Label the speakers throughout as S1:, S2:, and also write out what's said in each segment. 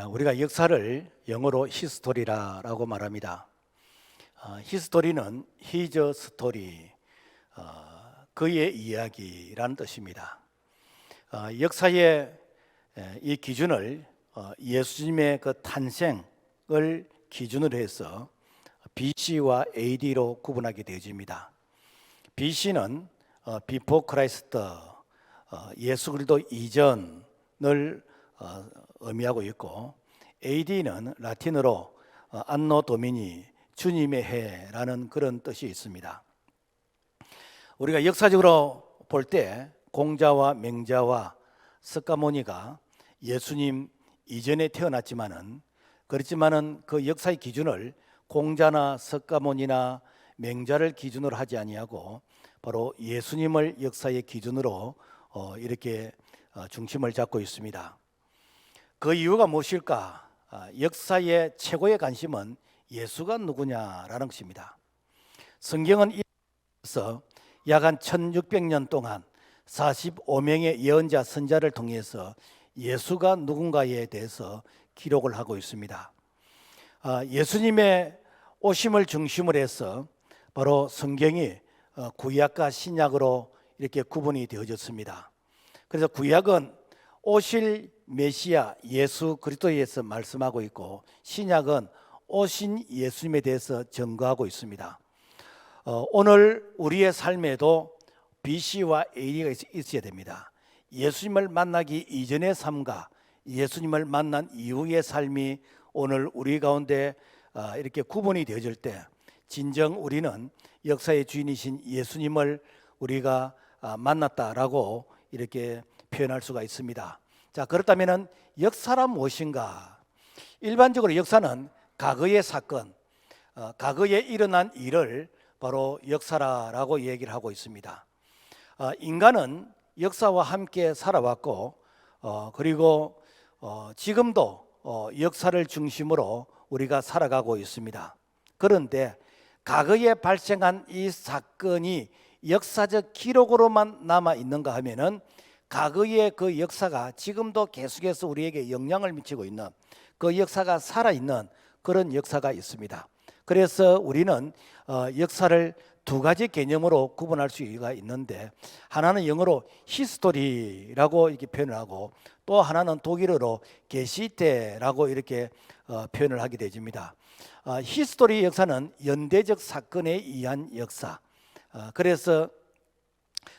S1: 우리가 역사를 영어로 히스토리라고 말합니다. 히스토리는 his story, 그의 이야기라는 뜻입니다. 역사의 이 기준을 예수님의 그 탄생을 기준으로 해서 BC와 AD로 구분하게 되어집니다. BC는 Before Christ, 예수 그리스도 이전을 의미하고 있고, AD는 라틴어로 안노 도미니, 주님의 해라는 그런 뜻이 있습니다. 우리가 역사적으로 볼 때 공자와 맹자와 석가모니가 예수님 이전에 태어났지만은, 그렇지만은 그 역사의 기준을 공자나 석가모니나 맹자를 기준으로 하지 아니하고 바로 예수님을 역사의 기준으로 이렇게 중심을 잡고 있습니다. 그 이유가 무엇일까? 역사의 최고의 관심은 예수가 누구냐라는 것입니다. 성경은 이어서 약 한 1600년 동안 45명의 예언자 선자를 통해서 예수가 누군가에 대해서 기록을 하고 있습니다. 예수님의 오심을 중심으로 해서 바로 성경이 구약과 신약으로 이렇게 구분이 되어졌습니다. 그래서 구약은 오실 메시아 예수 그리스도에 대해서 말씀하고 있고, 신약은 오신 예수님에 대해서 증거하고 있습니다. 오늘 우리의 삶에도 BC와 AD가 있어야 됩니다. 예수님을 만나기 이전의 삶과 예수님을 만난 이후의 삶이 오늘 우리 가운데 이렇게 구분이 되어질 때 진정 우리는 역사의 주인이신 예수님을 우리가 만났다라고 이렇게 표현할 수가 있습니다. 자, 그렇다면 역사란 무엇인가? 일반적으로 역사는 과거의 사건, 과거에 일어난 일을 바로 역사라고 얘기를 하고 있습니다. 인간은 역사와 함께 살아왔고, 그리고 지금도 역사를 중심으로 우리가 살아가고 있습니다. 그런데 과거에 발생한 이 사건이 역사적 기록으로만 남아 있는가 하면은 과거의 그 역사가 지금도 계속해서 우리에게 영향을 미치고 있는, 그 역사가 살아있는 그런 역사가 있습니다. 그래서 우리는 역사를 두 가지 개념으로 구분할 수가 있는데, 하나는 영어로 히스토리라고 이렇게 표현을 하고, 또 하나는 독일어로 게시테라고 이렇게 표현을 하게 되집니다. 히스토리 역사는 연대적 사건에 의한 역사, 그래서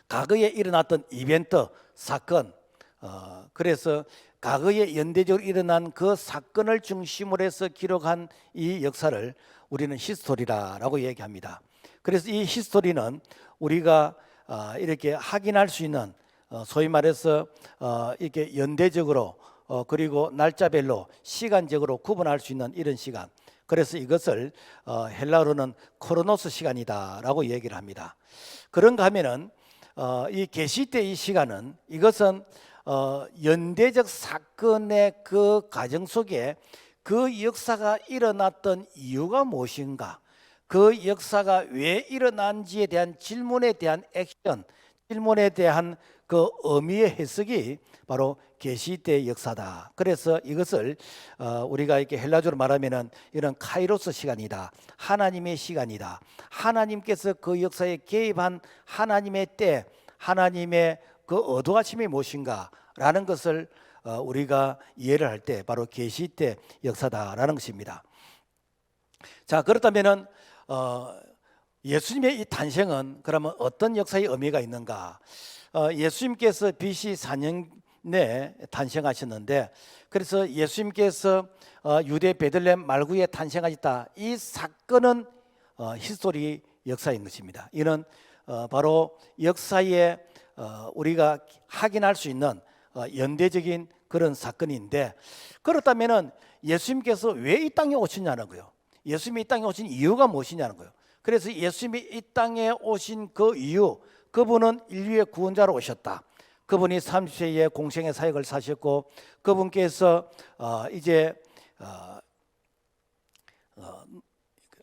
S1: 과거에 일어났던 이벤트, 사건, 그래서 과거에 연대적으로 일어난 그 사건을 중심으로 해서 기록한 이 역사를 우리는 히스토리라고 얘기합니다. 그래서 이 히스토리는 우리가 이렇게 확인할 수 있는, 소위 말해서 이렇게 연대적으로 그리고 날짜별로 시간적으로 구분할 수 있는 이런 시간, 그래서 이것을 헬라어로는 크로노스 시간이다라고 얘기를 합니다. 그런가 하면은 이 계시 때 이 시간은, 이것은 연대적 사건의 그 과정 속에 그 역사가 일어났던 이유가 무엇인가, 그 역사가 왜 일어난지에 대한 질문에 대한 액션, 질문에 대한 그 의미의 해석이 바로 계시 때의 역사다. 그래서 이것을 우리가 이렇게 헬라어로 말하면은 이런 카이로스 시간이다, 하나님의 시간이다, 하나님께서 그 역사에 개입한 하나님의 때, 하나님의 그 의도하심이 무엇인가라는 것을 우리가 이해를 할 때 바로 계시 때 역사다라는 것입니다. 자, 그렇다면은 예수님의 이 탄생은 그러면 어떤 역사의 의미가 있는가? 예수님께서 BC 4년에 탄생하셨는데, 그래서 예수님께서 유대 베들레헴 말구에 탄생하셨다, 이 사건은 히스토리 역사인 것입니다. 이는 바로 역사에 우리가 확인할 수 있는 연대적인 그런 사건인데, 그렇다면은 예수님께서 왜 이 땅에 오셨냐는 거예요. 예수님이 이 땅에 오신 이유가 무엇이냐는 거예요. 그래서 예수님이 이 땅에 오신 그 이유, 그분은 인류의 구원자로 오셨다. 그분이 30세에 공생의 사역을 사셨고, 그분께서 이제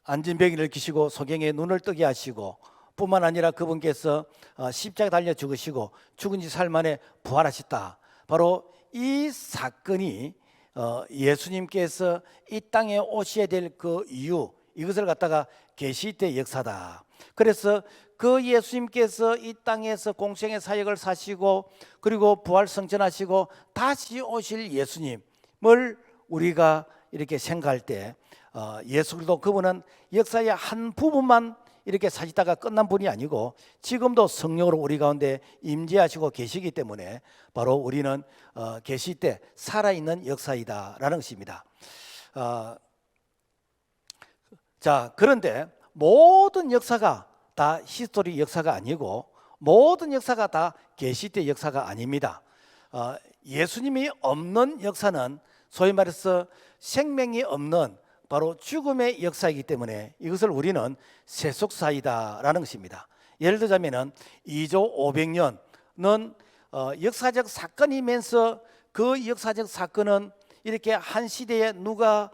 S1: 안진병이를 기시고 소경의 눈을 뜨게 하시고, 뿐만 아니라 그분께서 십자가에 달려 죽으시고 죽은 지 사흘 만에 부활하셨다. 바로 이 사건이 예수님께서 이 땅에 오셔야 될 그 이유, 이것을 갖다가 계시때 역사다. 그래서 그 예수님께서 이 땅에서 공생의 사역을 사시고 그리고 부활 승천하시고 다시 오실 예수님을 우리가 이렇게 생각할 때 예수 그리스도 그분은 역사의 한 부분만 이렇게 사시다가 끝난 분이 아니고 지금도 성령으로 우리 가운데 임재하시고 계시기 때문에 바로 우리는 계시 때 살아있는 역사이다라는 것입니다. 자, 그런데 모든 역사가 다 히스토리 역사가 아니고 모든 역사가 다 계시 때 역사가 아닙니다. 예수님이 없는 역사는 소위 말해서 생명이 없는 바로 죽음의 역사이기 때문에 이것을 우리는 세속사이다라는 것입니다. 예를 들자면은 2조 500년은 역사적 사건이면서 그 역사적 사건은 이렇게 한 시대에 누가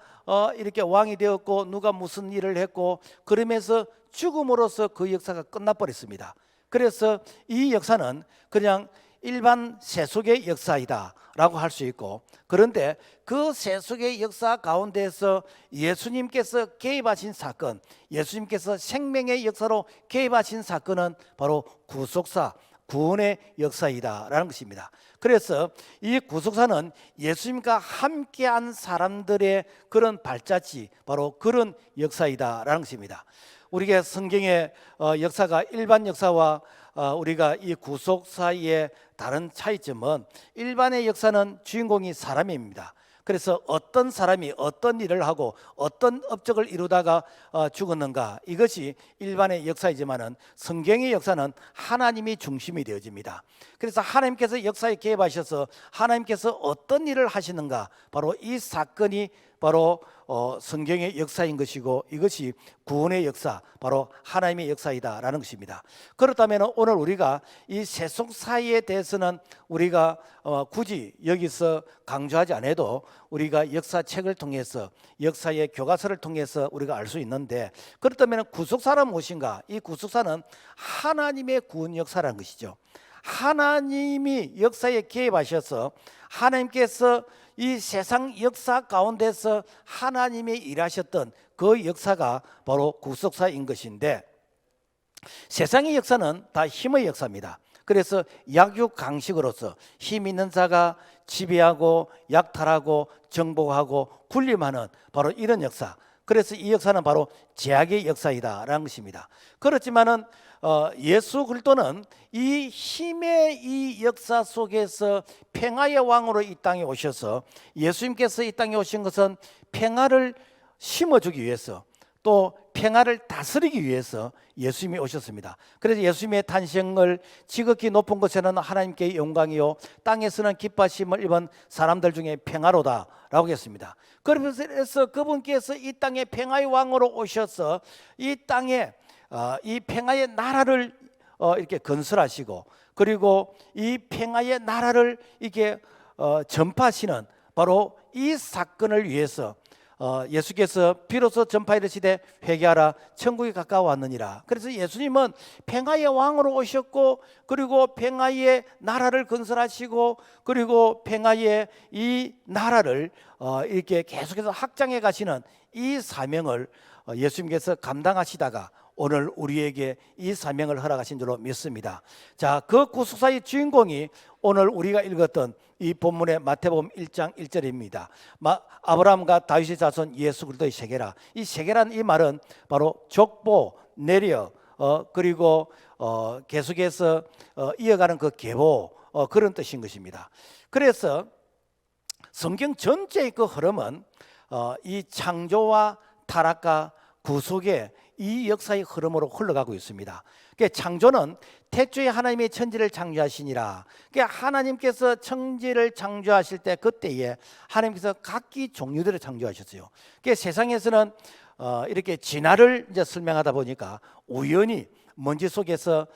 S1: 이렇게 왕이 되었고 누가 무슨 일을 했고 그러면서 죽음으로써 그 역사가 끝나버렸습니다. 그래서 이 역사는 그냥 일반 세속의 역사이다라고 할 수 있고, 그런데 그 세속의 역사 가운데서 예수님께서 개입하신 사건, 예수님께서 생명의 역사로 개입하신 사건은 바로 구속사, 구원의 역사이다라는 것입니다. 그래서 이 구속사는 예수님과 함께한 사람들의 그런 발자취, 바로 그런 역사이다라는 것입니다. 우리가 성경의 역사가 일반 역사와 우리가 이 구속사의 다른 차이점은, 일반의 역사는 주인공이 사람입니다. 그래서 어떤 사람이 어떤 일을 하고 어떤 업적을 이루다가 죽었는가, 이것이 일반의 역사이지만은 성경의 역사는 하나님이 중심이 되어집니다. 그래서 하나님께서 역사에 개입하셔서 하나님께서 어떤 일을 하시는가, 바로 이 사건이 바로 성경의 역사인 것이고, 이것이 구원의 역사, 바로 하나님의 역사이다라는 것입니다. 그렇다면 오늘 우리가 이 세속사에 대해서는 우리가 굳이 여기서 강조하지 않아도 우리가 역사책을 통해서, 역사의 교과서를 통해서 우리가 알 수 있는데, 그렇다면 구속사는 무엇인가? 이 구속사는 하나님의 구원 역사라는 것이죠. 하나님이 역사에 개입하셔서 하나님께서 이 세상 역사 가운데서 하나님이 일하셨던 그 역사가 바로 구속사인 것인데, 세상의 역사는 다 힘의 역사입니다. 그래서 약육강식으로서 힘 있는 자가 지배하고 약탈하고 정복하고 군림하는 바로 이런 역사, 그래서 이 역사는 바로 제약의 역사이다라는 것입니다. 그렇지만은 예수 그리스도는 이 힘의 이 역사 속에서 평화의 왕으로 이 땅에 오셔서, 예수님께서 이 땅에 오신 것은 평화를 심어주기 위해서, 또 평화를 다스리기 위해서 예수님이 오셨습니다. 그래서 예수님의 탄생을 지극히 높은 곳에는 하나님께 영광이요 땅에서는 기뻐하심을 입은 사람들 중에 평화로다라고 했습니다. 그래서 그분께서 이 땅에 평화의 왕으로 오셔서 이 땅에 이 평화의 나라를 이렇게 건설하시고, 그리고 이 평화의 나라를 이렇게 전파하시는 바로 이 사건을 위해서 예수께서 비로소 전파에 이르시되 회개하라 천국이 가까워왔느니라. 그래서 예수님은 평화의 왕으로 오셨고, 그리고 평화의 나라를 건설하시고, 그리고 평화의 이 나라를 이렇게 계속해서 확장해 가시는 이 사명을 예수님께서 감당하시다가 오늘 우리에게 이 사명을 허락하신 줄로 믿습니다. 자, 그 구속사의 주인공이 오늘 우리가 읽었던 이 본문의 마태복음 1장 1절입니다. 아브라함과 다윗의 자손 예수 그리스도의 세계라. 이 세계란 이 말은 바로 족보, 내려, 그리고 계속해서 이어가는 그 계보, 그런 뜻인 것입니다. 그래서 성경 전체의 그 흐름은 이 창조와 타락과 구속의 이 역사의 흐름으로 흘러가고 있습니다. 창조는 태초에 하나님의 천지를 창조하시니라. 하나님께서 천지를 창조하실 때 그때에 하나님께서 각기 종류들을 창조하셨어요. 세상에서는 이렇게 진화를 이제 설명하다 보니까 우연히 먼지 속에서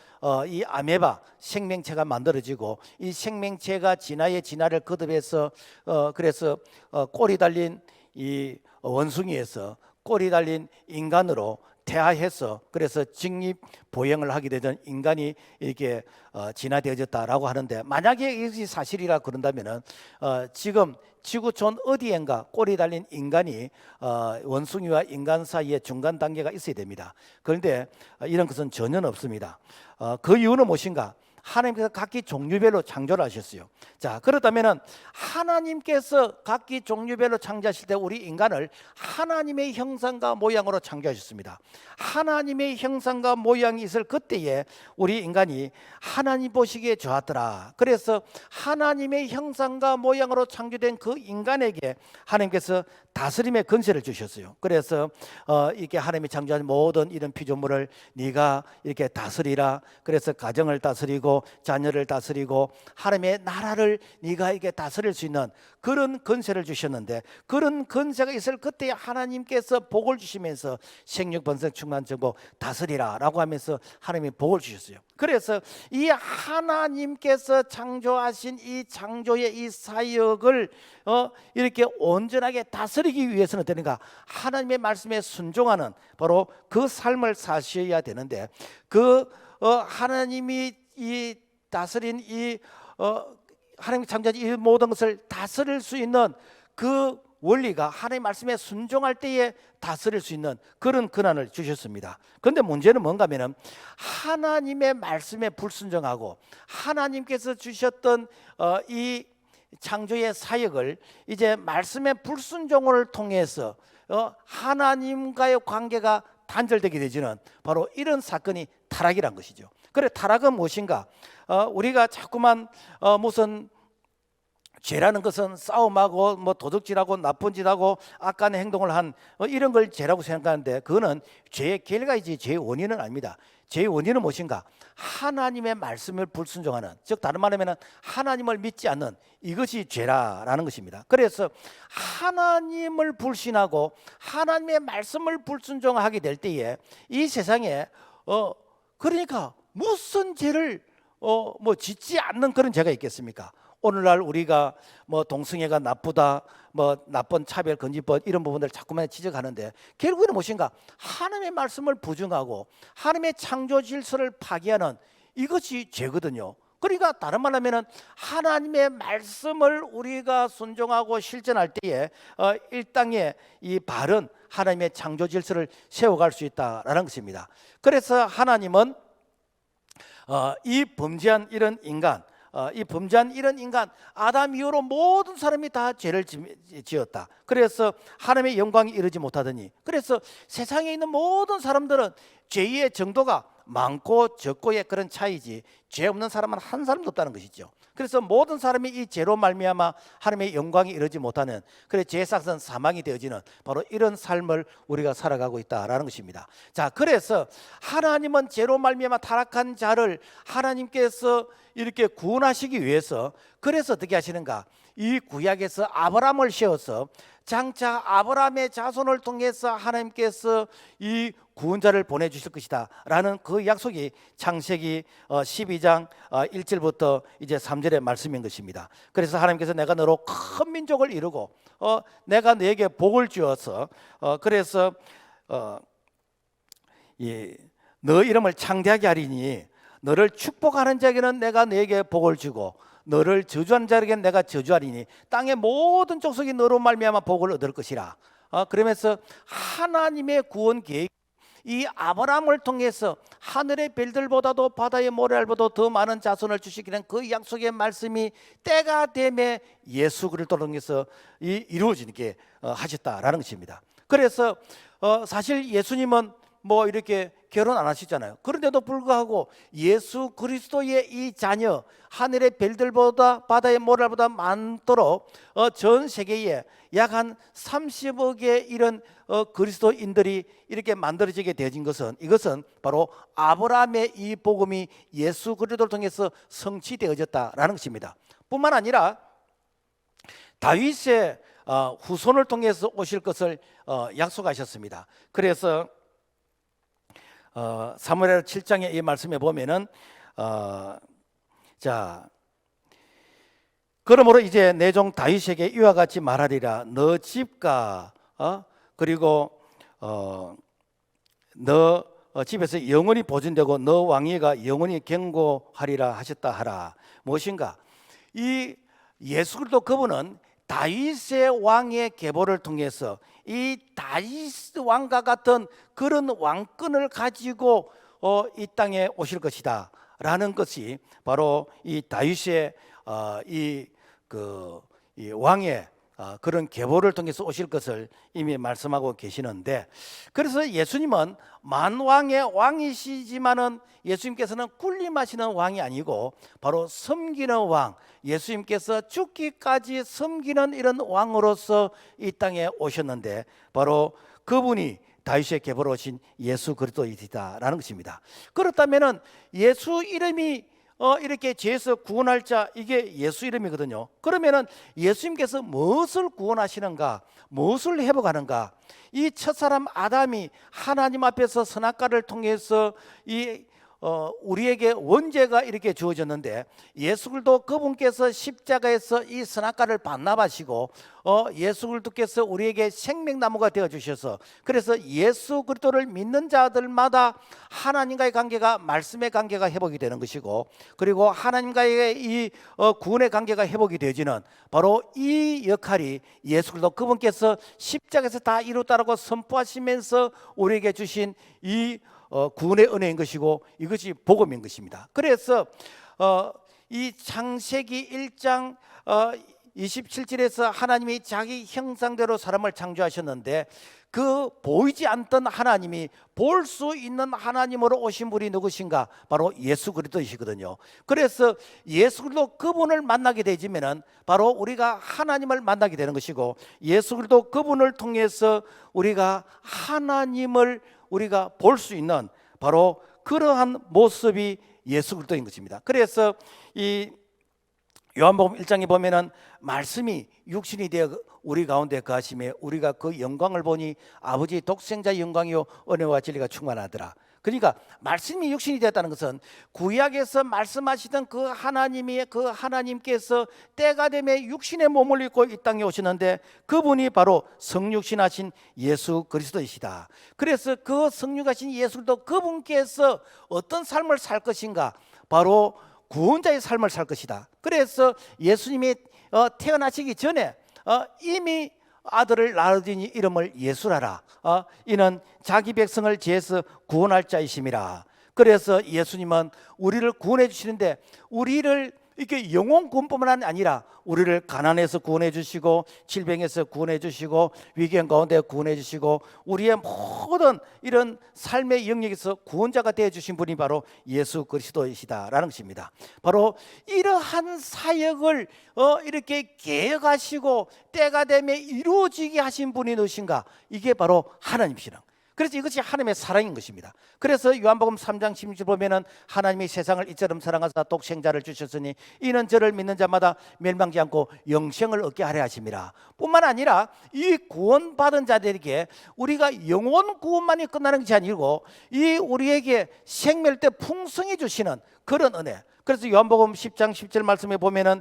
S1: 이 아메바 생명체가 만들어지고, 이 생명체가 진화를 거듭해서 그래서 꼬리 달린 이 원숭이에서 꼬리 달린 인간으로 퇴화해서 그래서 직립 보행을 하게 되던 인간이 이렇게 진화되어졌다라고 하는데, 만약에 이것이 사실이라 그런다면은 지금 지구촌 어디엔가 꼬리 달린 인간이 원숭이와 인간 사이에 중간 단계가 있어야 됩니다. 그런데 이런 것은 전혀 없습니다. 그 이유는 무엇인가? 하나님께서 각기 종류별로 창조를 하셨어요. 자, 그렇다면은 하나님께서 각기 종류별로 창조하실 때 우리 인간을 하나님의 형상과 모양으로 창조하셨습니다. 하나님의 형상과 모양이 있을 그때에 우리 인간이 하나님 보시기에 좋았더라. 그래서 하나님의 형상과 모양으로 창조된 그 인간에게 하나님께서 다스림의 권세를 주셨어요. 그래서 이렇게 하나님이 창조한 모든 이런 피조물을 네가 이렇게 다스리라. 그래서 가정을 다스리고 자녀를 다스리고 하나님의 나라를 네가 이렇게 다스릴 수 있는 그런 권세를 주셨는데, 그런 권세가 있을 그때 하나님께서 복을 주시면서 생육 번성 충만 정복 다스리라 라고 하면서 하나님이 복을 주셨어요. 그래서 이 하나님께서 창조하신 이 창조의 이 사역을 이렇게 온전하게 다스리기 위해서는 되는가? 하나님의 말씀에 순종하는 바로 그 삶을 사셔야 되는데, 그 하나님이 이 다스린 이 하나님이 창조한 이 모든 것을 다스릴 수 있는 그 원리가 하나님의 말씀에 순종할 때에 다스릴 수 있는 그런 권한을 주셨습니다. 그런데 문제는 뭔가 하면은 하나님의 말씀에 불순종하고 하나님께서 주셨던 이 창조의 사역을 이제 말씀의 불순종을 통해서 하나님과의 관계가 단절되게 되지는 바로 이런 사건이 타락이란 것이죠. 그래, 타락은 무엇인가? 우리가 자꾸만 무슨 죄라는 것은 싸움하고 뭐 도둑질하고 나쁜 짓하고 악한 행동을 한 이런 걸 죄라고 생각하는데, 그거는 죄의 결과이지 죄의 원인은 아닙니다. 죄의 원인은 무엇인가? 하나님의 말씀을 불순종하는, 즉 다른 말하면 하나님을 믿지 않는 이것이 죄라라는 것입니다. 그래서 하나님을 불신하고 하나님의 말씀을 불순종하게 될 때에 이 세상에 그러니까 무슨 죄를 뭐 짓지 않는 그런 죄가 있겠습니까? 오늘날 우리가 뭐 동성애가 나쁘다, 뭐 나쁜 차별 금지법 이런 부분들 자꾸만 지적하는데, 결국에는 무엇인가? 하나님의 말씀을 부정하고 하나님의 창조 질서를 파기하는 이것이 죄거든요. 그러니까 다른 말로 하면은 하나님의 말씀을 우리가 순종하고 실천할 때에 이 땅에 이 바른 하나님의 창조 질서를 세워갈 수 있다라는 것입니다. 그래서 하나님은 이 범죄한 이런 인간, 아담 이후로 모든 사람이 다 죄를 지었다. 그래서 하나님의 영광이 이르지 못하더니, 그래서 세상에 있는 모든 사람들은 죄의 정도가 많고 적고의 그런 차이지 죄 없는 사람은 한 사람도 없다는 것이죠. 그래서 모든 사람이 이 죄로 말미암아 하나님의 영광이 이르지 못하는, 그래 죄의 삭은 사망이 되어지는 바로 이런 삶을 우리가 살아가고 있다라는 것입니다. 자, 그래서 하나님은 죄로 말미암아 타락한 자를 하나님께서 이렇게 구원하시기 위해서, 그래서 어떻게 하시는가? 이 구약에서 아브라함을 세워서 장차 아브라함의 자손을 통해서 하나님께서 이 구원자를 보내주실 것이다 라는 그 약속이 창세기 12장 1절부터 이제 3절의 말씀인 것입니다. 그래서 하나님께서 내가 너로 큰 민족을 이루고 내가 너에게 복을 주어서 그래서 너 이름을 창대하게 하리니 너를 축복하는 자에게는 내가 너에게 복을 주고 너를 저주하는 자에게는 내가 저주하리니 땅의 모든 족속이 너로 말미암아 복을 얻을 것이라. 그러면서 하나님의 구원 계획, 이 아브라함을 통해서 하늘의 별들보다도 바다의 모래알보다도 더 많은 자손을 주시기는 그 약속의 말씀이 때가 되매 예수 그리스도를 통해서 이루어지게 하셨다라는 것입니다. 그래서 사실 예수님은 뭐 이렇게 결혼 안 하시잖아요. 그런데도 불구하고 예수 그리스도의 이 자녀, 하늘의 별들보다 바다의 모래보다 많도록 전 세계에 약 한 30억의 이런 그리스도인들이 이렇게 만들어지게 되어진 것은, 이것은 바로 아브라함의 이 복음이 예수 그리스도를 통해서 성취되어졌다라는 것입니다. 뿐만 아니라 다윗의 후손을 통해서 오실 것을 약속하셨습니다. 그래서 사무엘 7장의 이 말씀에 보면은 자, 그러므로 이제 내 종 다윗에게 이와 같이 말하리라. 너 집과 그리고 너 집에서 영원히 보존되고 너 왕위가 영원히 견고하리라 하셨다 하라. 무엇인가? 이 예수 그리스도 그분은 다윗의 왕의 계보를 통해서 이 다윗 왕과 같은 그런 왕권을 가지고 이 땅에 오실 것이다 라는 것이 바로 이 다윗의 이 왕의 그런 계보를 통해서 오실 것을 이미 말씀하고 계시는데, 그래서 예수님은 만왕의 왕이시지만은 예수님께서는 군림하시는 왕이 아니고 바로 섬기는 왕, 예수님께서 죽기까지 섬기는 이런 왕으로서 이 땅에 오셨는데 바로 그분이 다윗의 계보로 오신 예수 그리스도이시다라는 것입니다. 그렇다면은 예수 이름이 이렇게 죄에서 구원할 자, 이게 예수 이름이거든요. 그러면은 예수님께서 무엇을 구원하시는가, 무엇을 회복하는가? 이 첫사람 아담이 하나님 앞에서 선악과를 통해서 우리에게 원죄가 이렇게 주어졌는데, 예수 그리스도 그분께서 십자가에서 이 선악과를 반납하시고 예수 그리스도께서 우리에게 생명나무가 되어 주셔서, 그래서 예수 그리스도를 믿는 자들마다 하나님과의 관계가, 말씀의 관계가 회복이 되는 것이고, 그리고 하나님과의 이 구원의 관계가 회복이 되어지는 바로 이 역할이 예수 그리스도 그분께서 십자가에서 다 이루었다라고 선포하시면서 우리에게 주신 이 구원의 은혜인 것이고, 이것이 복음인 것입니다. 그래서 이 창세기 1장 27절에서 하나님이 자기 형상대로 사람을 창조하셨는데, 그 보이지 않던 하나님이 볼 수 있는 하나님으로 오신 분이 누구신가? 바로 예수 그리스도이시거든요. 그래서 예수 그리스도 그분을 만나게 되지면은 바로 우리가 하나님을 만나게 되는 것이고, 예수 그리스도 그분을 통해서 우리가 하나님을 우리가 볼 수 있는 바로 그러한 모습이 예수 그리스도인 것입니다. 그래서 이 요한복음 1장에 보면은 말씀이 육신이 되어 우리 가운데 거하심에 우리가 그 영광을 보니 아버지 독생자의 영광이요 은혜와 진리가 충만하더라. 그러니까 말씀이 육신이 되었다는 것은 구약에서 말씀하시던 그 하나님께서 때가 되면 육신의 몸을 입고 이 땅에 오시는데, 그분이 바로 성육신하신 예수 그리스도이시다. 그래서 그 성육하신 예수 그리스도 그분께서 어떤 삶을 살 것인가? 바로 구원자의 삶을 살 것이다. 그래서 예수님이 태어나시기 전에 이미 아들을 낳으니 이름을 예수라라. 이는 자기 백성을 죄에서 구원할 자이심이라. 그래서 예수님은 우리를 구원해 주시는데, 우리를 이렇게 영혼 구원뿐만 아니라 우리를 가난에서 구원해 주시고, 질병에서 구원해 주시고, 위기의 가운데 구원해 주시고, 우리의 모든 이런 삶의 영역에서 구원자가 되어 주신 분이 바로 예수 그리스도이시다라는 것입니다. 바로 이러한 사역을 이렇게 계획하시고 때가 되면 이루어지게 하신 분이 누구신가? 이게 바로 하나님이시라. 그래서 이것이 하나님의 사랑인 것입니다. 그래서 요한복음 3장 16절 보면은 하나님이 세상을 이처럼 사랑하사 독생자를 주셨으니 이는 저를 믿는 자마다 멸망지 않고 영생을 얻게 하려 하심이라. 뿐만 아니라 이 구원받은 자들에게 우리가 영원 구원만이 끝나는 것이 아니고 이 우리에게 생명을 때 풍성히 주시는 그런 은혜. 그래서 요한복음 10장 10절 말씀에 보면은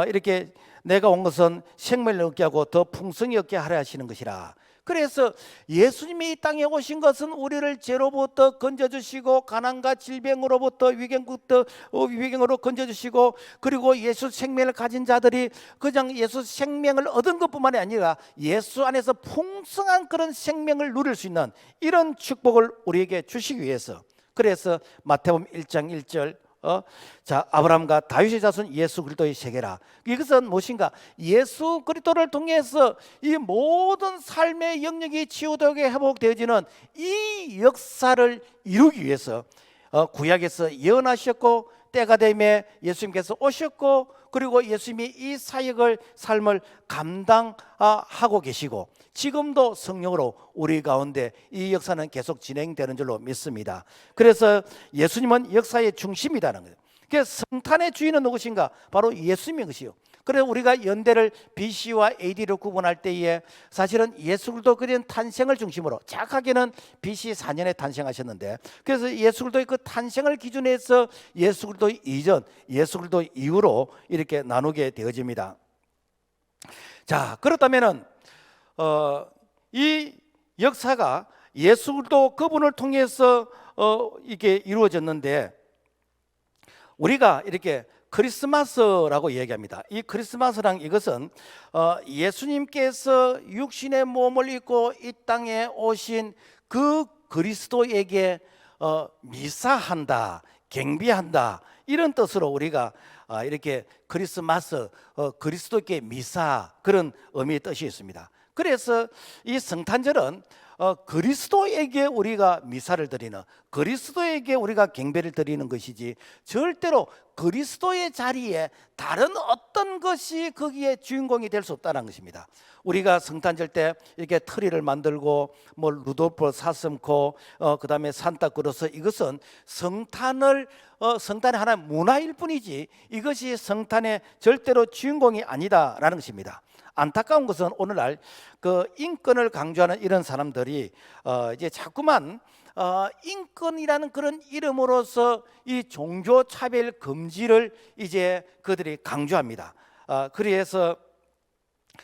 S1: 이렇게 내가 온 것은 생명을 얻게 하고 더 풍성히 얻게 하려 하시는 것이라. 그래서 예수님이 이 땅에 오신 것은 우리를 죄로부터 건져주시고, 가난과 질병으로부터 위경으로 건져주시고, 그리고 예수 생명을 가진 자들이 그냥 예수 생명을 얻은 것뿐만이 아니라 예수 안에서 풍성한 그런 생명을 누릴 수 있는 이런 축복을 우리에게 주시기 위해서, 그래서 마태복음 1장 1절 자, 아브라함과 다윗의 자손 예수 그리스도의 세계라. 이것은 무엇인가? 예수 그리스도를 통해서 이 모든 삶의 영역이 치유되게 회복되어지는 이 역사를 이루기 위해서 구약에서 예언하셨고, 때가 되면 예수님께서 오셨고, 그리고 예수님이 이 사역을 삶을 감당하고 계시고, 지금도 성령으로 우리 가운데 이 역사는 계속 진행되는 줄로 믿습니다. 그래서 예수님은 역사의 중심이라는 거예요. 그래서 성탄의 주인은 누구신가? 바로 예수님인 것이요. 그래서 우리가 연대를 BC와 AD로 구분할 때에 사실은 예수 그리스도 그런 탄생을 중심으로, 정확하게는 BC 4년에 탄생하셨는데, 그래서 예수 그리스도의 그 탄생을 기준해서 예수 그리스도 이전, 예수 그리스도 이후로 이렇게 나누게 되어집니다. 자, 그렇다면은 이 역사가 예수 그리스도 그분을 통해서 이게 이루어졌는데, 우리가 이렇게 크리스마스라고 얘기합니다. 이 크리스마스란 이것은 예수님께서 육신의 몸을 입고 이 땅에 오신 그 그리스도에게 미사한다, 경배한다, 이런 뜻으로 우리가 이렇게 크리스마스, 그리스도께 미사, 그런 의미의 뜻이 있습니다. 그래서 이 성탄절은 그리스도에게 우리가 미사를 드리는, 그리스도에게 우리가 경배를 드리는 것이지, 절대로 그리스도의 자리에 다른 어떤 것이 거기에 주인공이 될 수 없다는 것입니다. 우리가 성탄절 때 이렇게 트리를 만들고 뭐 루돌프 사슴코, 그다음에 산타크로스, 이것은 성탄의 하나의 문화일 뿐이지 이것이 성탄의 절대로 주인공이 아니다라는 것입니다. 안타까운 것은 오늘날 그 인권을 강조하는 이런 사람들이 이제 자꾸만 인권이라는 그런 이름으로서 이 종교 차별 금지를 이제 그들이 강조합니다. 그래서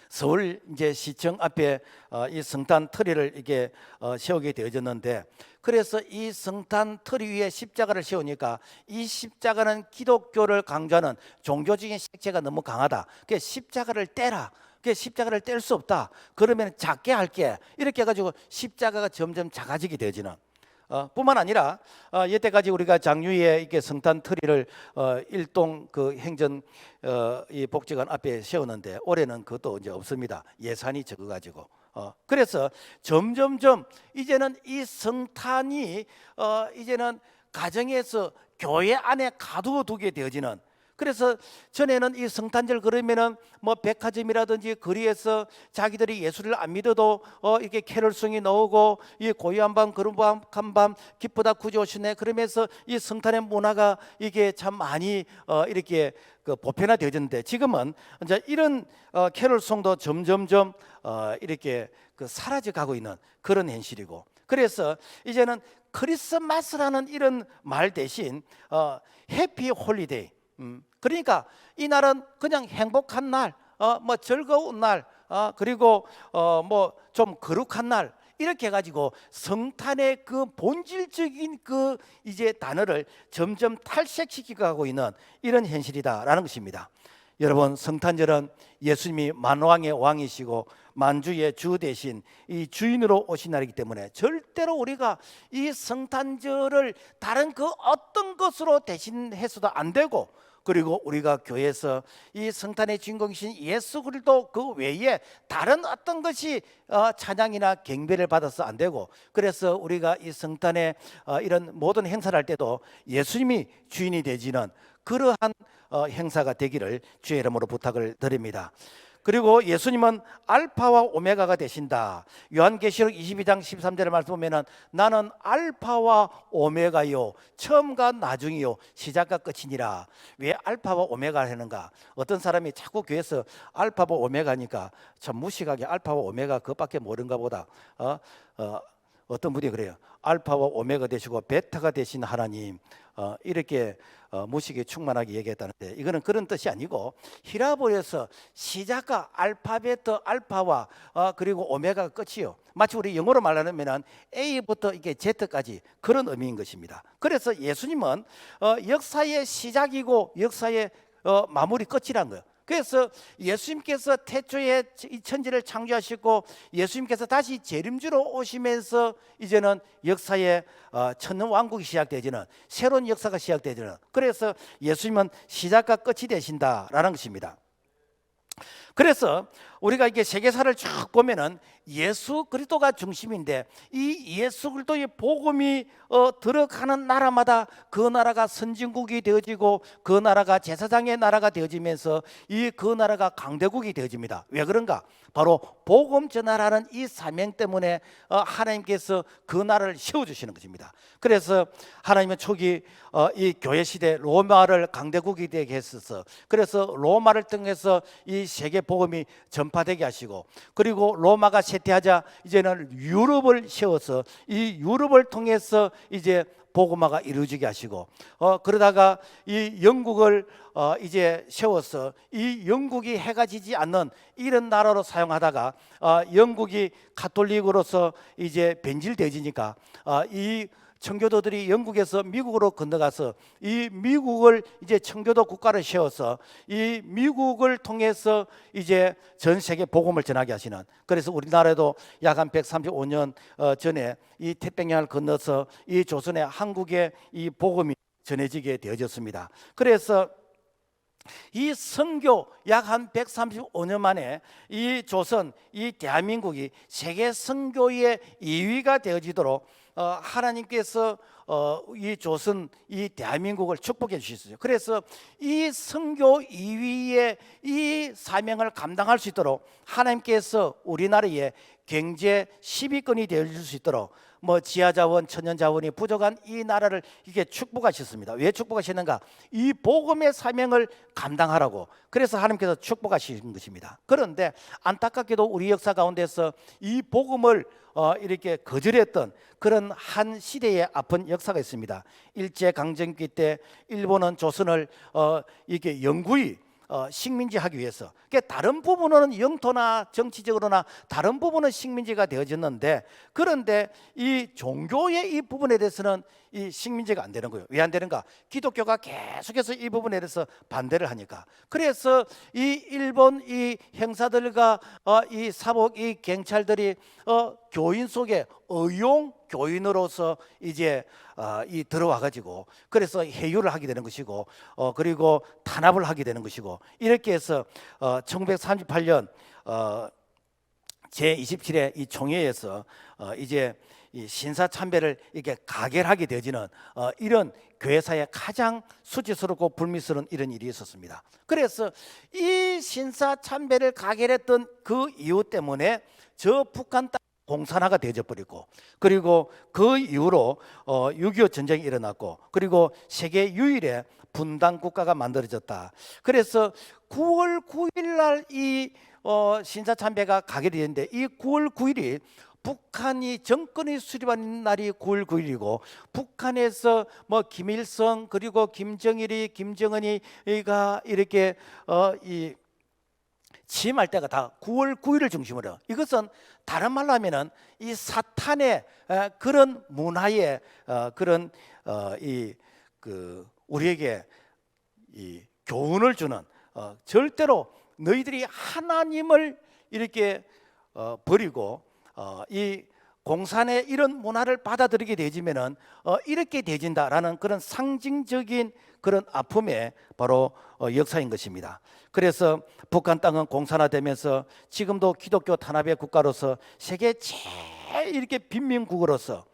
S1: 서울 이제 시청 앞에 이 성탄 트리를 이게 세우게 되어졌는데, 그래서 이 성탄 트리 위에 십자가를 세우니까 이 십자가는 기독교를 강조하는 종교적인 색채가 너무 강하다. 그래서 십자가를 떼라. 십자가를 뗄 수 없다. 그러면 작게 할게. 이렇게 해가지고 십자가가 점점 작아지게 되어지는. 뿐만 아니라 여태까지 우리가 장유에 이렇게 성탄 트리를 일동 그 행전 이 복지관 앞에 세우는데, 올해는 그것도 이제 없습니다. 예산이 적어가지고. 그래서 점점점 이제는 이 성탄이 이제는 가정에서 교회 안에 가두어두게 되어지는. 그래서 전에는 이 성탄절 그러면은 뭐 백화점이라든지 거리에서 자기들이 예수를 안 믿어도 이렇게 캐럴송이 나오고, 이 고요한 밤 거룩한 밤 기쁘다 구주 오시네, 그러면서 이 성탄의 문화가 이게 참 많이 이렇게 그 보편화되어졌는데, 지금은 이제 이런 캐럴송도 점점점 이렇게 그 사라져 가고 있는 그런 현실이고, 그래서 이제는 크리스마스라는 이런 말 대신 해피 홀리데이, 그러니까 이 날은 그냥 행복한 날, 뭐 즐거운 날, 그리고 뭐 좀 거룩한 날, 이렇게 해가지고 성탄의 그 본질적인 그 이제 단어를 점점 탈색시키고 가고 있는 이런 현실이다라는 것입니다. 여러분, 성탄절은 예수님이 만왕의 왕이시고 만주의 주 대신 이 주인으로 오신 날이기 때문에 절대로 우리가 이 성탄절을 다른 그 어떤 것으로 대신해서도 안 되고, 그리고 우리가 교회에서 이 성탄의 주인공이신 예수 그리스도 그 외에 다른 어떤 것이 찬양이나 경배를 받아서 안 되고, 그래서 우리가 이 성탄의 이런 모든 행사를 할 때도 예수님이 주인이 되지는 그러한 행사가 되기를 주의 이름으로 부탁을 드립니다. 그리고 예수님은 알파와 오메가가 되신다. 요한계시록 22장 13절의 말씀 보면은 나는 알파와 오메가요, 처음과 나중이요, 시작과 끝이니라. 왜 알파와 오메가를 하는가? 어떤 사람이 자꾸 교회에서 알파와 오메가니까 참 무식하게 알파와 오메가 그것밖에 모른가 보다. 어떤 분이 그래요. 알파와 오메가 되시고 베타가 되신 하나님, 이렇게 무식에 충만하게 얘기했다는데, 이거는 그런 뜻이 아니고 히라보에서 시작과 알파벳 알파와 그리고 오메가가 끝이요. 마치 우리 영어로 말하면 A부터 이게 Z까지 그런 의미인 것입니다. 그래서 예수님은 역사의 시작이고 역사의 마무리 끝이란 거예요. 그래서 예수님께서 태초에 이 천지를 창조하시고 예수님께서 다시 재림주로 오시면서 이제는 역사의 천년왕국이 시작되지는, 새로운 역사가 시작되지는, 그래서 예수님은 시작과 끝이 되신다라는 것입니다. 그래서 우리가 이게 세계사를 쭉 보면은 예수 그리스도가 중심인데, 이 예수 그리스도의 복음이 들어가는 나라마다 그 나라가 선진국이 되어지고 그 나라가 제사장의 나라가 되어지면서 이 그 나라가 강대국이 되어집니다. 왜 그런가? 바로 복음 전하라는 이 사명 때문에 하나님께서 그 나라를 세워주시는 것입니다. 그래서 하나님은 초기 이 교회 시대 로마를 강대국이 되게 했어서, 그래서 로마를 통해서 이 세계 복음이 전파되게 하시고, 그리고 로마가 쇠퇴하자 이제는 유럽을 세워서 이 유럽을 통해서 이제 복음화가 이루어지게 하시고 그러다가 이 영국을 이제 세워서 이 영국이 해가 지지 않는 이런 나라로 사용하다가 영국이 가톨릭으로서 이제 변질되지니까 이 청교도들이 영국에서 미국으로 건너가서 이 미국을 이제 청교도 국가를 세워서 이 미국을 통해서 이제 전 세계 복음을 전하게 하시는, 그래서 우리나라도 약 한 135년 전에 이 태평양을 건너서 이 조선의 한국의 이 복음이 전해지게 되어졌습니다. 그래서 이 선교 약 한 135년 만에 이 조선, 이 대한민국이 세계 선교의 2위가 되어지도록 하나님께서 이 조선, 이 대한민국을 축복해 주셨어요. 그래서 이 선교 2위의 이 사명을 감당할 수 있도록 하나님께서 우리나라에 경제 10위권이 되어줄 수 있도록 지하자원, 천연자원이 부족한 이 나라를 이게 축복하셨습니다. 왜 축복하셨는가? 이 복음의 사명을 감당하라고. 그래서 하나님께서 축복하신 것입니다. 그런데 안타깝게도 우리 역사 가운데서 이 복음을 이렇게 거절했던 그런 한 시대의 아픈 역사가 있습니다. 일제강점기 때 일본은 조선을 이렇게 영구히 식민지하기 위해서, 그러니까 다른 부분은 영토나 정치적으로나 다른 부분은 식민지가 되어졌는데, 그런데 이 종교의 이 부분에 대해서는 이 식민지가 안 되는 거예요. 왜 안 되는가? 기독교가 계속해서 이 부분에 대해서 반대를 하니까. 그래서 이 일본 이 형사들과 이 사복 이 경찰들이 교인 속에 의용 교인으로서 이제 이 들어와 가지고 그래서 해유를 하게 되는 것이고 그리고 탄압을 하게 되는 것이고, 이렇게 해서 1938년 제27회 이 총회에서 이제 이 신사참배를 이렇게 가결하게 되어지는 이런 교회사에 가장 수치스럽고 불미스러운 이런 일이 있었습니다. 그래서 이 신사참배를 가결했던 그 이유 때문에 저 북한 땅 공산화가 되어져 버리고, 그리고 그 이후로 6.25 전쟁이 일어났고, 그리고 세계 유일의 분단 국가가 만들어졌다. 그래서 9월 9일 날 이 신사참배가 가결이 됐는데, 이 9월 9일이 북한이 정권이 수립한 날이 9월 9일이고, 북한에서 김일성 그리고 김정일이 김정은이가 이렇게 이 취임할 때가 다 9월 9일을 중심으로, 이것은 다른 말로 하면은 이 사탄의 그런 문화의 그런 우리에게 이 교훈을 주는, 절대로 너희들이 하나님을 이렇게 버리고 이 공산의 이런 문화를 받아들이게 되지면은 이렇게 되진다라는 그런 상징적인 그런 아픔의 바로 역사인 것입니다. 그래서 북한 땅은 공산화되면서 지금도 기독교 탄압의 국가로서 세계 제일 이렇게 빈민국으로서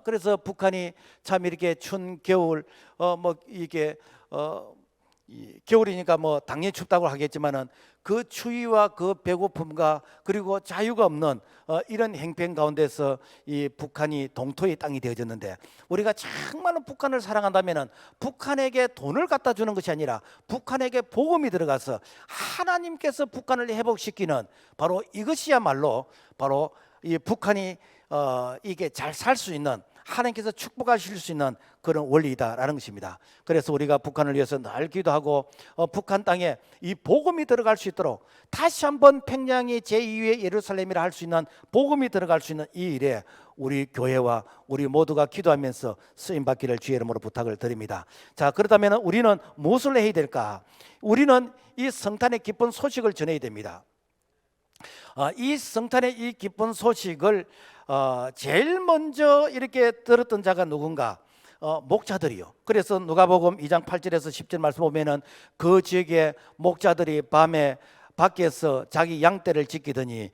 S1: 그래서 북한이 참 이렇게 추운 겨울 이게 겨울이니까 당연히 춥다고 하겠지만은 그 추위와 그 배고픔과 그리고 자유가 없는 이런 행편 가운데서 이 북한이 동토의 땅이 되어졌는데, 우리가 정말로 북한을 사랑한다면은 북한에게 돈을 갖다 주는 것이 아니라 북한에게 복음이 들어가서 하나님께서 북한을 회복시키는 바로 이것이야말로 바로 이 북한이 이게 잘 살 수 있는, 하나님께서 축복하실 수 있는 그런 원리이다라는 것입니다. 그래서 우리가 북한을 위해서 늘 기도하고 북한 땅에 이 복음이 들어갈 수 있도록 다시 한번 평양이 제2의 예루살렘이라 할 수 있는 복음이 들어갈 수 있는 이 일에 우리 교회와 우리 모두가 기도하면서 쓰임받기를 주의 이름으로 부탁을 드립니다. 자, 그렇다면 우리는 무엇을 해야 될까? 우리는 이 성탄의 기쁜 소식을 전해야 됩니다. 이 성탄의 이 기쁜 소식을 제일 먼저 이렇게 들었던 자가 누군가? 목자들이요. 그래서 누가복음 2장 8절에서 10절 말씀 보면은 그 지역에 목자들이 밤에 밖에서 자기 양떼를 지키더니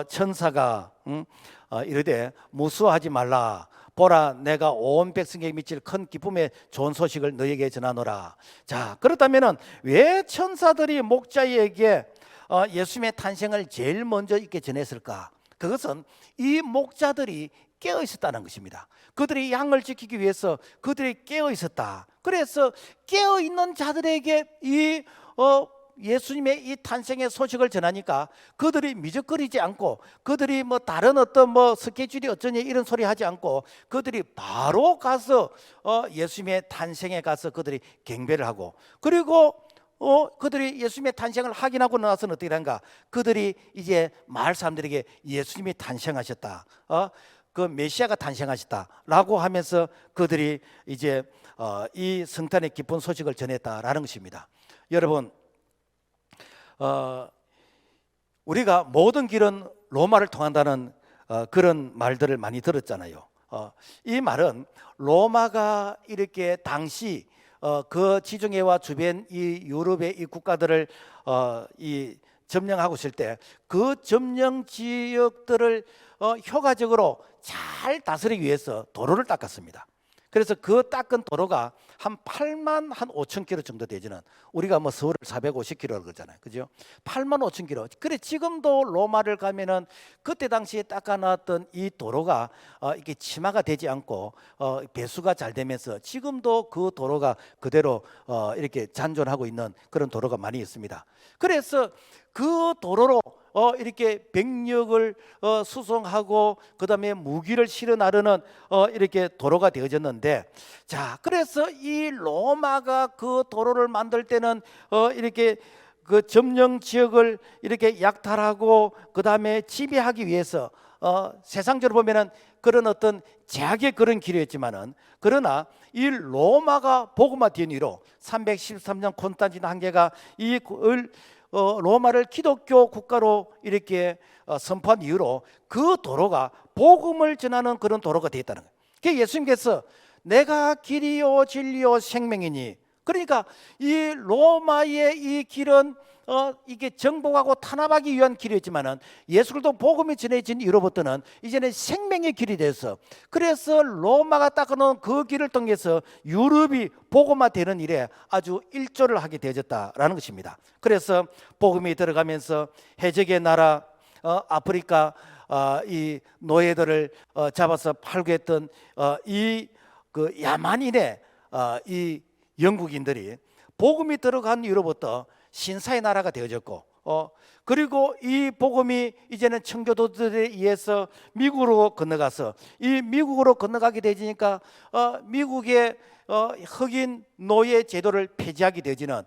S1: 천사가 이르되 무수하지 말라, 보라 내가 온 백성에게 미칠 큰 기쁨의 좋은 소식을 너에게 전하노라. 자, 그렇다면은 왜 천사들이 목자에게 예수님의 탄생을 제일 먼저 이렇게 전했을까? 그것은 이 목자들이 깨어 있었다는 것입니다. 그들이 양을 지키기 위해서 그들이 깨어 있었다. 그래서 깨어 있는 자들에게 이 예수님의 이 탄생의 소식을 전하니까 그들이 미적거리지 않고, 그들이 뭐 다른 어떤 뭐 스케줄이 어쩌니 이런 소리 하지 않고, 그들이 바로 가서 예수님의 탄생에 가서 그들이 경배를 하고, 그리고 그들이 예수님의 탄생을 확인하고 나서는 어떻게 하는가? 그들이 이제 마을 사람들에게 예수님이 탄생하셨다, 그 메시아가 탄생하셨다라고 하면서 그들이 이제 이 성탄의 기쁜 소식을 전했다라는 것입니다. 여러분, 우리가 모든 길은 로마를 통한다는 그런 말들을 많이 들었잖아요. 이 말은 로마가 이렇게 당시 그 지중해와 주변 이 유럽의 이 국가들을 이 점령하고 있을 때 그 점령 지역들을 효과적으로 잘 다스리기 위해서 도로를 닦았습니다. 그래서 그 닦은 도로가 한 8만 한 5천 킬로 정도 되지는, 우리가 뭐 서울을 450킬로라고 그러잖아요, 그죠? 8만 5천 킬로. 그래 지금도 로마를 가면은 그때 당시에 닦아놨던 이 도로가 이게 치마가 되지 않고 배수가 잘 되면서 지금도 그 도로가 그대로 이렇게 잔존하고 있는 그런 도로가 많이 있습니다. 그래서 그 도로로 이렇게 병력을 수송하고 그다음에 무기를 실어 나르는 이렇게 도로가 되어졌는데, 자, 그래서 이 로마가 그 도로를 만들 때는 이렇게 그 점령 지역을 이렇게 약탈하고 그다음에 지배하기 위해서 세상적으로 보면은 그런 어떤 제약의 그런 길이었지만은, 그러나 이 로마가 복음화된 이후로 313년 콘스탄티노 황제가 이 로마를 기독교 국가로 이렇게 선포한 이후로 그 도로가 복음을 전하는 그런 도로가 되었다는 거예요. 그래서 예수님께서 내가 길이요 진리요 생명이니, 그러니까 이 로마의 이 길은 이게 정복하고 탄압하기 위한 길이었지만은 예수도 복음이 전해진 이후로부터는 이제는 생명의 길이 돼서, 그래서 로마가 닦아놓은 그 길을 통해서 유럽이 복음화되는 일에 아주 일조를 하게 되어졌다라는 것입니다. 그래서 복음이 들어가면서 해적의 나라 아프리카 이 노예들을 잡아서 팔고 했던 이 그 야만인의 이 영국인들이 복음이 들어간 이후로부터 신사의 나라가 되어졌고, 그리고 이 복음이 이제는 청교도들에 의해서 미국으로 건너가서 이 미국으로 건너가게 되니까 미국의 흑인 노예 제도를 폐지하게 되지는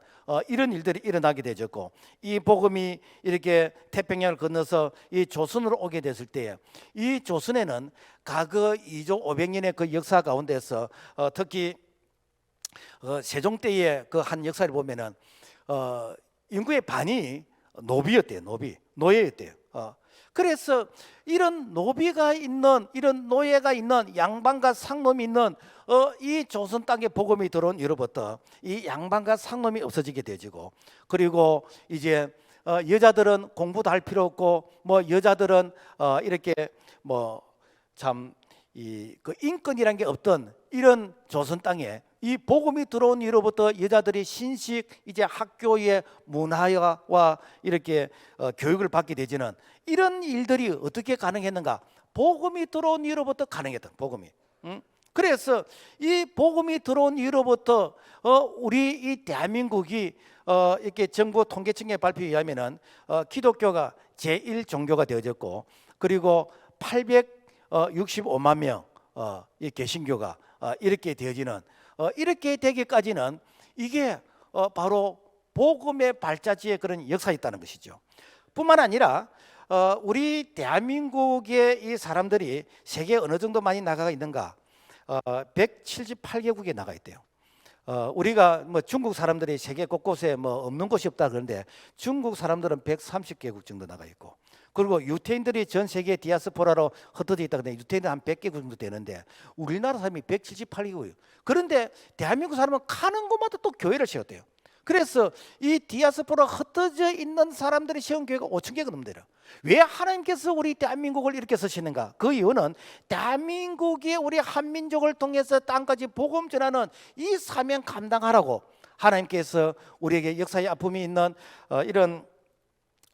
S1: 이런 일들이 일어나게 되었고, 이 복음이 이렇게 태평양을 건너서 이 조선으로 오게 됐을 때 이 조선에는 과거 2조 500년의 그 역사 가운데서 특히 세종 때의 그 한 역사를 보면은 인구의 반이 노비였대요. 노예였대요. 그래서 이런 노비가 있는, 이런 노예가 있는, 양반과 상놈이 있는 이 조선 땅에 복음이 들어온 이후부터 이 양반과 상놈이 없어지게 되지고, 그리고 이제 여자들은 공부도 할 필요 없고, 뭐 여자들은 이렇게 뭐 참 이 그 인권이란 게 없던 이런 조선 땅에 이 복음이 들어온 이후로부터 여자들이 신식 이제 학교의 문화와 이렇게 교육을 받게 되지는, 이런 일들이 어떻게 가능했는가? 복음이 들어온 이후로부터 가능했던 복음이. 그래서 이 복음이 들어온 이후로부터 우리 이 대한민국이 이렇게 정부 통계청의 발표에 의하면은 기독교가 제1 종교가 되어졌고, 그리고 865만 명 이 개신교가 이렇게 되어지는, 이렇게 되기까지는 이게 바로 복음의 발자취의 그런 역사였다는 것이죠. 뿐만 아니라 우리 대한민국의 이 사람들이 세계 어느 정도 많이 나가 있는가? 178개국에 나가 있대요. 우리가 뭐 중국 사람들이 세계 곳곳에 뭐 없는 곳이 없다 그러는데 중국 사람들은 130개국 정도 나가 있고, 그리고 유태인들이 전 세계 디아스포라로 흩어져 있다 그러는데 유태인들 한 100개국 정도 되는데 우리나라 사람이 178개국이에요. 그런데 대한민국 사람은 가는 곳마다 또 교회를 세웠대요. 그래서 이 디아스포라 흩어져 있는 사람들이 세운 교회가 5천 개가 넘더라. 왜 하나님께서 우리 대한민국을 이렇게 쓰시는가? 그 이유는 대한민국이 우리 한민족을 통해서 땅까지 복음 전하는 이 사명 감당하라고 하나님께서 우리에게 역사의 아픔이 있는 이런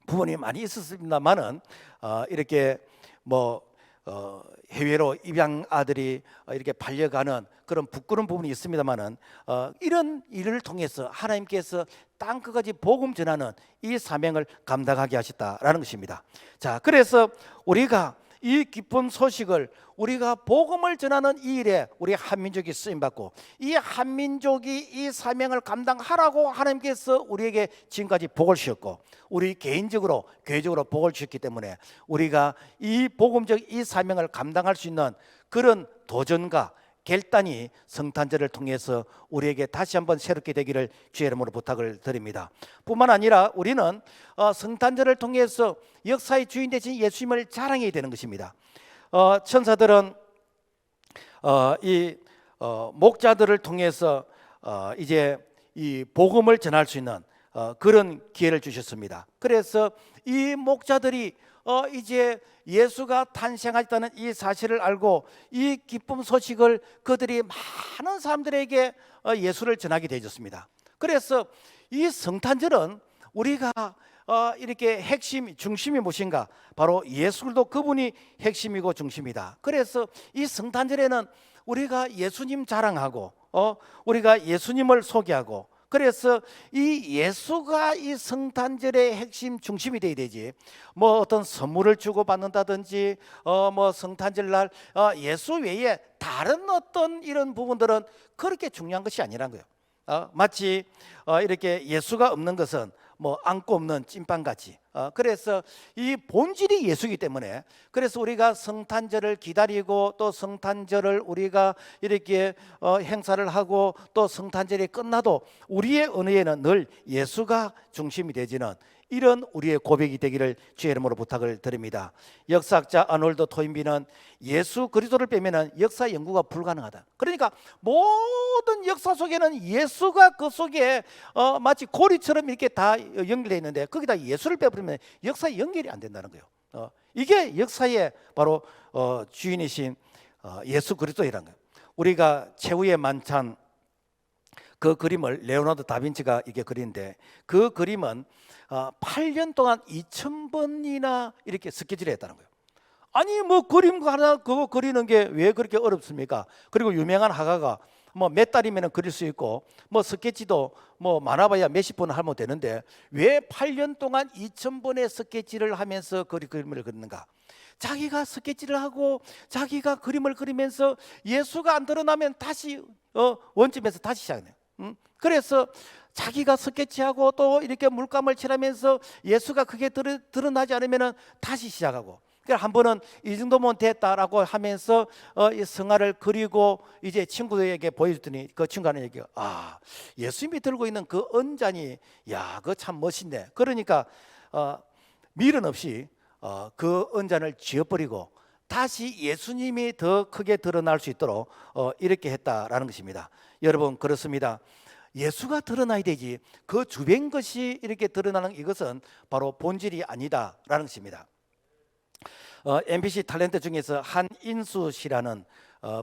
S1: 부분이 많이 있었습니다만은 이렇게 뭐 해외로 입양 아들이 이렇게 팔려가는 그런 부끄러운 부분이 있습니다만은 이런 일을 통해서 하나님께서 땅 끝까지 복음 전하는 이 사명을 감당하게 하셨다라는 것입니다. 자, 그래서 우리가 이 기쁜 소식을 우리가 복음을 전하는 이 일에 우리 한민족이 쓰임 받고 이 한민족이 이 사명을 감당하라고 하나님께서 우리에게 지금까지 복을 주셨고 우리 개인적으로 교회적으로 복을 주셨기 때문에 우리가 이 복음적 이 사명을 감당할 수 있는 그런 도전과 결단이 성탄절을 통해서 우리에게 다시 한번 새롭게 되기를 주의 이름으로 부탁을 드립니다. 뿐만 아니라 우리는 성탄절을 통해서 역사의 주인 되신 예수님을 자랑해야 되는 것입니다. 천사들은 이 목자들을 통해서 이제 이 복음을 전할 수 있는 그런 기회를 주셨습니다. 그래서 이 목자들이 이제 예수가 탄생하셨다는 이 사실을 알고 이 기쁨 소식을 그들이 많은 사람들에게 예수를 전하게 되었습니다. 그래서 이 성탄절은 우리가 이렇게 핵심 중심이 무엇인가? 바로 예수 그리스도 그분이 핵심이고 중심이다. 그래서 이 성탄절에는 우리가 예수님 자랑하고 우리가 예수님을 소개하고 그래서 이 예수가 이 성탄절의 핵심 중심이 돼야 되지. 뭐 어떤 선물을 주고 받는다든지 뭐 성탄절 날 예수 외에 다른 어떤 이런 부분들은 그렇게 중요한 것이 아니란 거예요. 마치 이렇게 예수가 없는 것은 뭐 안고 없는 찐빵같이 그래서 이 본질이 예수이기 때문에 그래서 우리가 성탄절을 기다리고 또 성탄절을 우리가 이렇게 행사를 하고 또 성탄절이 끝나도 우리의 언어에는 늘 예수가 중심이 되지는 이런 우리의 고백이 되기를 주의 이름으로 부탁을 드립니다. 역사학자 아놀드 토인비는 예수 그리스도를 빼면은 역사 연구가 불가능하다. 그러니까 모든 역사 속에는 예수가 그 속에 마치 고리처럼 이렇게 다 연결되어 있는데 거기다 예수를 빼버리면 역사 연결이 안 된다는 거예요. 이게 역사의 바로 주인이신 예수 그리스도이라는 거예요. 우리가 최후의 만찬 그 그림을 레오나르도 다빈치가 이게 그리는데 그 그림은 8년 동안 2,000번이나 이렇게 스케치를 했다는 거예요. 아니 뭐 그림 하나 그거 그리는 게 왜 그렇게 어렵습니까? 그리고 유명한 화가가 뭐 몇 달이면 그릴 수 있고 뭐 스케치도 뭐 많아봐야 몇십 번 하면 되는데 왜 8년 동안 2,000번의 스케치를 하면서 그림을 그리는가? 자기가 스케치를 하고 자기가 그림을 그리면서 예수가 안 드러나면 다시 원점에서 다시 시작해요. 그래서 자기가 스케치하고 또 이렇게 물감을 칠하면서 예수가 그게 드러나지 않으면 다시 시작하고 그러니까 한 번은 이 정도면 됐다라고 하면서 이 성화를 그리고 이제 친구들에게 보여줬더니 그 친구는 얘기 예수님이 들고 있는 그 언잔이 야 그거 참 멋있네. 그러니까 미련 없이 그 언잔을 지어버리고 다시 예수님이 더 크게 드러날 수 있도록 이렇게 했다라는 것입니다. 여러분 그렇습니다. 예수가 드러나야 되지 그 주변 것이 이렇게 드러나는 이것은 바로 본질이 아니다라는 것입니다. MBC 탤런트 중에서 한인수 씨라는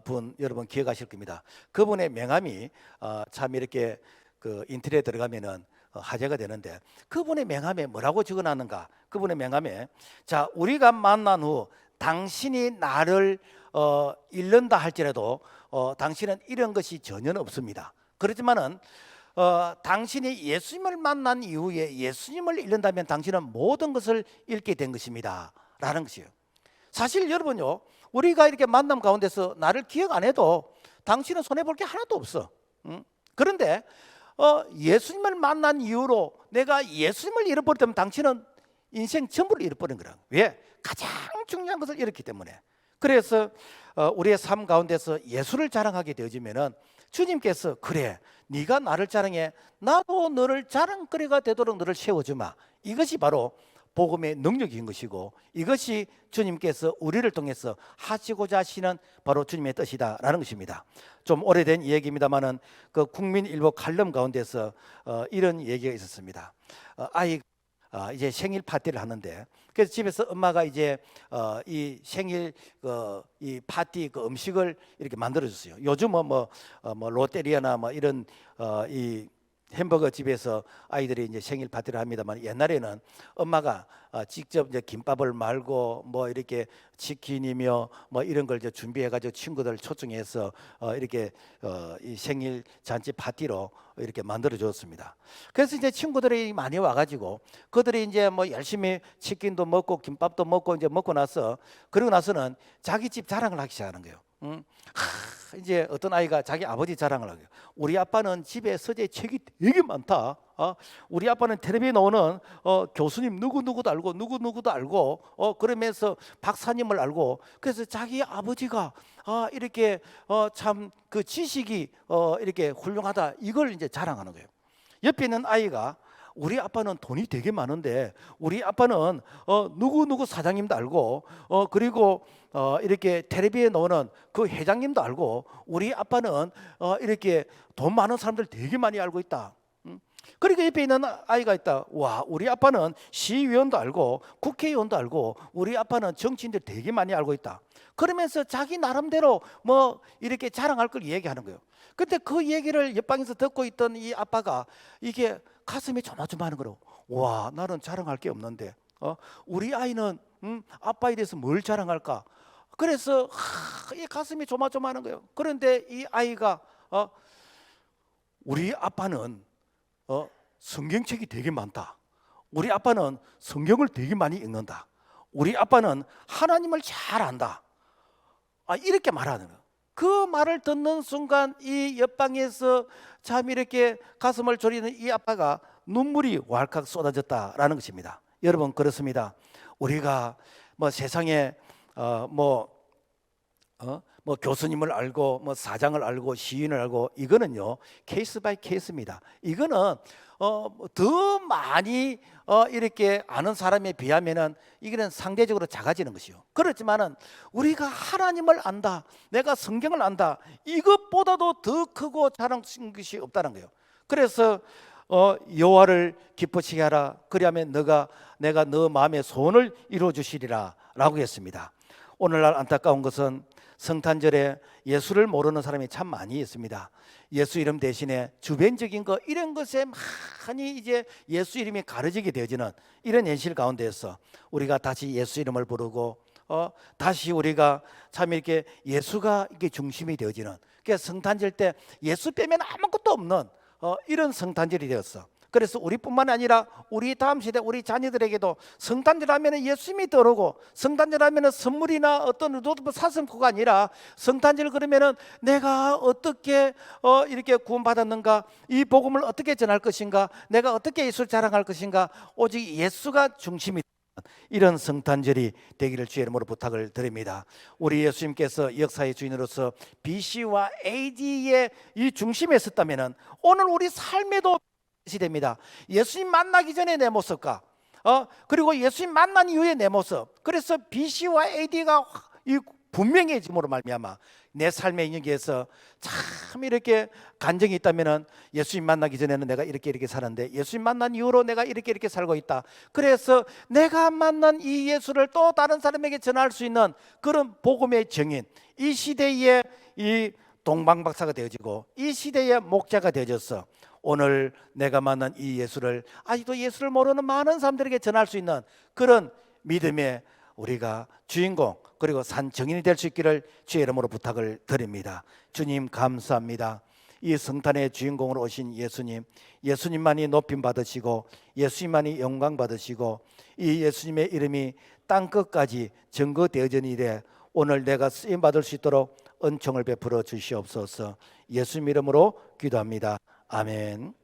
S1: 분 여러분 기억하실 겁니다. 그분의 명함이 참 이렇게 그 인터넷에 들어가면은 화제가 되는데 그분의 명함에 뭐라고 적어놨는가? 그분의 명함에 자 우리가 만난 후 당신이 나를 잃는다 할지라도 당신은 이런 것이 전혀 없습니다. 그렇지만은 당신이 예수님을 만난 이후에 예수님을 잃는다면 당신은 모든 것을 잃게 된 것입니다 라는 것이에요. 사실 여러분요 우리가 이렇게 만남 가운데서 나를 기억 안 해도 당신은 손해볼 게 하나도 없어. 그런데 예수님을 만난 이후로 내가 예수님을 잃어버렸다면 당신은 인생 전부를 잃어버린 거라. 왜? 가장 중요한 것을 잃었기 때문에. 그래서 우리의 삶 가운데서 예수를 자랑하게 되어지면은 주님께서 그래 네가 나를 자랑해 나도 너를 자랑거리가 되도록 너를 세워주마. 이것이 바로 복음의 능력인 것이고 이것이 주님께서 우리를 통해서 하시고자 하시는 바로 주님의 뜻이다라는 것입니다. 좀 오래된 얘기입니다만은 그 국민일보 칼럼 가운데서 이런 얘기가 있었습니다. 아이가 이제 생일 파티를 하는데 그래서 집에서 엄마가 이제 이 생일 이 파티 그 음식을 이렇게 만들어 줬어요. 요즘은 뭐 롯데리아나 뭐 이런 이 햄버거 집에서 아이들이 이제 생일 파티를 합니다만, 옛날에는 엄마가 직접 이제 김밥을 말고 뭐 이렇게 치킨이며 뭐 이런 걸 이제 준비해가지고 친구들 초청해서 이렇게 이 생일 잔치 파티로 이렇게 만들어 줬습니다. 그래서 이제 친구들이 많이 와가지고 그들이 이제 뭐 열심히 치킨도 먹고 김밥도 먹고 이제 먹고 나서, 그러고 나서는 자기 집 자랑을 하기 시작하는 거예요. 이제 어떤 아이가 자기 아버지 자랑을 하고요. 우리 아빠는 집에 서재 책이 되게 많다. 우리 아빠는 텔레비에 나오는 교수님 누구누구도 알고 누구누구도 알고 그러면서 박사님을 알고, 그래서 자기 아버지가 이렇게 참 그 지식이 이렇게 훌륭하다, 이걸 이제 자랑하는 거예요. 옆에 있는 아이가 우리 아빠는 돈이 되게 많은데 우리 아빠는 누구누구 사장님도 알고 그리고 이렇게 텔레비에 나오는 그 회장님도 알고 우리 아빠는 이렇게 돈 많은 사람들 되게 많이 알고 있다. 그러니까 옆에 있는 아이가 있다. 와, 우리 아빠는 시의원도 알고 국회의원도 알고 우리 아빠는 정치인들 되게 많이 알고 있다. 그러면서 자기 나름대로 뭐 이렇게 자랑할 걸 얘기하는 거예요. 근데 그 얘기를 옆방에서 듣고 있던 이 아빠가 이게 가슴이 조마조마하는 거로, 와, 나는 자랑할 게 없는데 우리 아이는 아빠에 대해서 뭘 자랑할까? 그래서 이 가슴이 조마조마하는 거예요. 그런데 이 아이가 우리 아빠는 성경책이 되게 많다. 우리 아빠는 성경을 되게 많이 읽는다. 우리 아빠는 하나님을 잘 안다. 이렇게 말하는 거예요. 그 말을 듣는 순간 이 옆방에서 참 이렇게 가슴을 졸이는 이 아빠가 눈물이 왈칵 쏟아졌다라는 것입니다. 여러분, 그렇습니다. 우리가 뭐 세상에 뭐 교수님을 알고 뭐 사장을 알고 시인을 알고, 이거는요 케이스 바이 케이스입니다. 이거는 더 많이 이렇게 아는 사람에 비하면은 이거는 상대적으로 작아지는 것이요. 그렇지만은 우리가 하나님을 안다, 내가 성경을 안다, 이것보다도 더 크고 자랑스러운 것이 없다는 거예요. 그래서 여호와를 기쁘시게 하라, 그리하면 내가 너 마음의 소원을 이루어 주시리라 라고 했습니다. 오늘날 안타까운 것은 성탄절에 예수를 모르는 사람이 참 많이 있습니다. 예수 이름 대신에 주변적인 거 이런 것에 많이 이제 예수 이름이 가려지게 되어지는 이런 현실 가운데에서 우리가 다시 예수 이름을 부르고 다시 우리가 참 이렇게 예수가 이게 중심이 되어지는, 그러니까 성탄절 때 예수 빼면 아무것도 없는 이런 성탄절이 되었어. 그래서 우리뿐만 아니라 우리 다음 세대 우리 자녀들에게도 성탄절 하면 예수님이 떠오르고, 성탄절 하면 선물이나 어떤 사슴코가 아니라 성탄절 그러면은 내가 어떻게 이렇게 구원받았는가, 이 복음을 어떻게 전할 것인가, 내가 어떻게 예수를 자랑할 것인가, 오직 예수가 중심이 이런 성탄절이 되기를 주의 이름으로 부탁을 드립니다. 우리 예수님께서 역사의 주인으로서 BC와 AD의 이 중심에 있었다면 오늘 우리 삶에도 됩니다. 예수님 만나기 전에 내 모습과 그리고 예수님 만난 이후에 내 모습, 그래서 BC와 AD가 분명해짐으로 말미암아 내 삶의 영역에서 참 이렇게 간증이 있다면은 예수님 만나기 전에는 내가 이렇게 살았는데 예수님 만난 이후로 내가 이렇게 살고 있다. 그래서 내가 만난 이 예수를 또 다른 사람에게 전할 수 있는 그런 복음의 증인, 이 시대의 이 동방박사가 되어지고 이 시대의 목자가 되어져서 오늘 내가 만난 이 예수를 아직도 예수를 모르는 많은 사람들에게 전할 수 있는 그런 믿음의 우리가 주인공 그리고 산 증인이 될 수 있기를 주의 이름으로 부탁을 드립니다. 주님 감사합니다. 이 성탄의 주인공으로 오신 예수님, 예수님만이 높임 받으시고 예수님만이 영광 받으시고 이 예수님의 이름이 땅끝까지 증거되어진 일에 오늘 내가 쓰임 받을 수 있도록 은총을 베풀어 주시옵소서. 예수님 이름으로 기도합니다. 아멘.